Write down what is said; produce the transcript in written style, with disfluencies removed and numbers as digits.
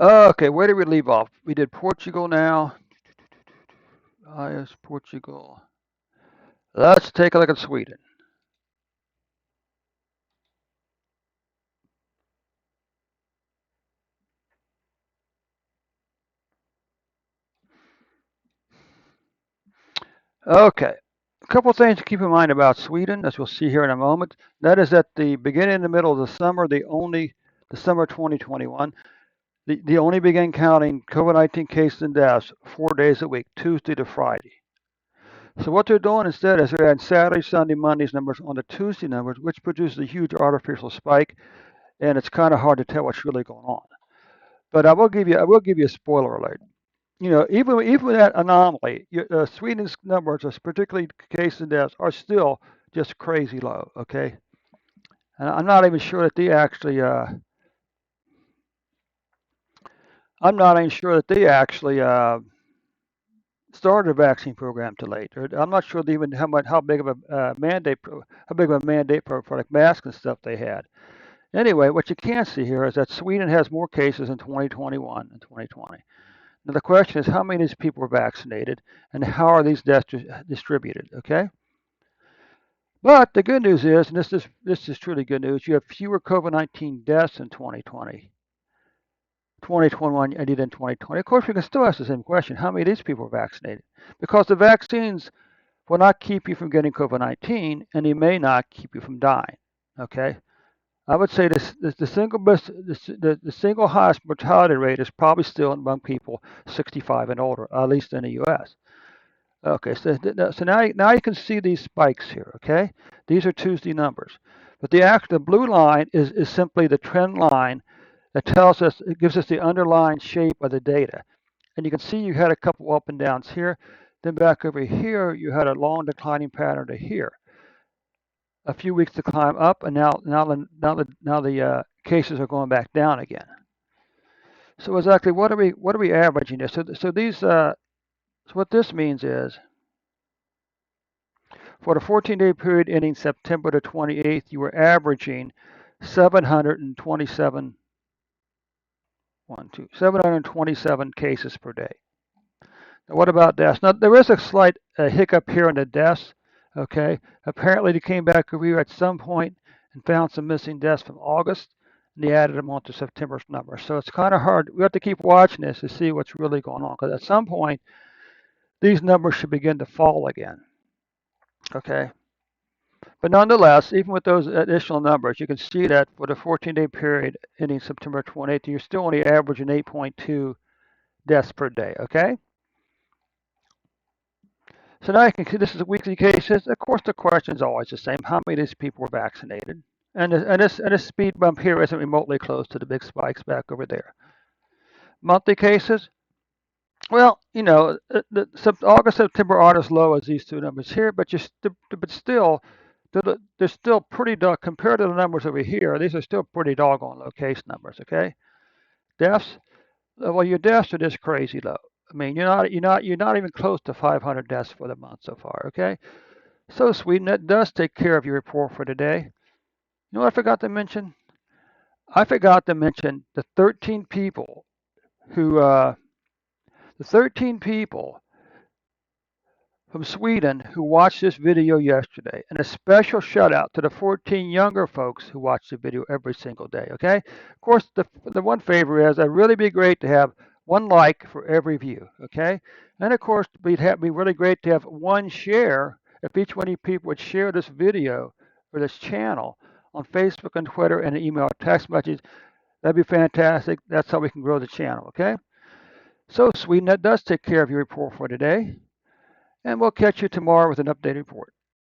Okay, where did we leave off? We did Portugal now. IS Portugal. Let's take a look at Sweden. Okay, a couple things to keep in mind about Sweden, as we'll see here in a moment. That is at the beginning and the middle of the summer, the summer 2021, the only began counting COVID-19 cases and deaths 4 days a week, Tuesday to Friday. So what they're doing instead is they're adding Saturday, Sunday, Monday's numbers on the Tuesday numbers, which produces a huge artificial spike, and it's kind of hard to tell what's really going on. But I will give you a spoiler alert. Even with that anomaly, Sweden's numbers, particularly cases and deaths, are still just crazy low. Okay, and I'm not even sure that they actually. I'm not even sure that they actually started a vaccine program too late. I'm not sure even how big of a mandate for like masks and stuff they had. Anyway, what you can see here is that Sweden has more cases in 2021 and 2020. Now the question is, how many of these people were vaccinated, and how are these deaths distributed? Okay, but the good news is, and this is truly good news, you have fewer COVID-19 deaths in 2020, 2021, and you did in 2020. Of course, we can still ask the same question: how many of these people were vaccinated? Because the vaccines will not keep you from getting COVID-19, and they may not keep you from dying. Okay, I would say the single best, the single highest mortality rate is probably still among people 65 and older, at least in the U.S. Okay, so now you can see these spikes here. Okay, these are Tuesday numbers, but the blue line is simply the trend line that tells us, it gives us the underlying shape of the data, and you can see you had a couple up and downs here, then back over here you had a long declining pattern to here, a few weeks to climb up, and now the cases are going back down again. So exactly what are we averaging here? So what this means is, for the 14-day period ending September the 28th, you were averaging 727 727 cases per day. Now, what about deaths? Now, there is a slight hiccup here in the deaths. Okay, apparently they came back over here at some point and found some missing deaths from August, and they added them onto September's number. So it's kind of hard. We have to keep watching this to see what's really going on, because at some point these numbers should begin to fall again. Okay. But nonetheless, even with those additional numbers, you can see that for the 14-day period ending September 28th, you're still only averaging 8.2 deaths per day. Okay. So now you can see this is weekly cases. Of course, the question is always the same: how many of these people were vaccinated? And this speed bump here isn't remotely close to the big spikes back over there. Monthly cases. Well, August, September aren't as low as these two numbers here, but still, they're still pretty compared to the numbers over here. These are still pretty doggone low case numbers. Okay, deaths. Well, your deaths are just crazy low. I mean, you're not even close to 500 deaths for the month so far. Okay, so Sweden, that does take care of your report for today. You know what I forgot to mention? I forgot to mention the 13 people who, the 13 people from Sweden who watched this video yesterday, and a special shout out to the 14 younger folks who watch the video every single day. Okay, of course, the one favor is, it'd really be great to have one like for every view. Okay, and of course, it'd be really great to have one share. If each one of you people would share this video or this channel on Facebook and Twitter and an email or text message, that'd be fantastic. That's how we can grow the channel. Okay, so Sweden, that does take care of your report for today, and we'll catch you tomorrow with an updated report.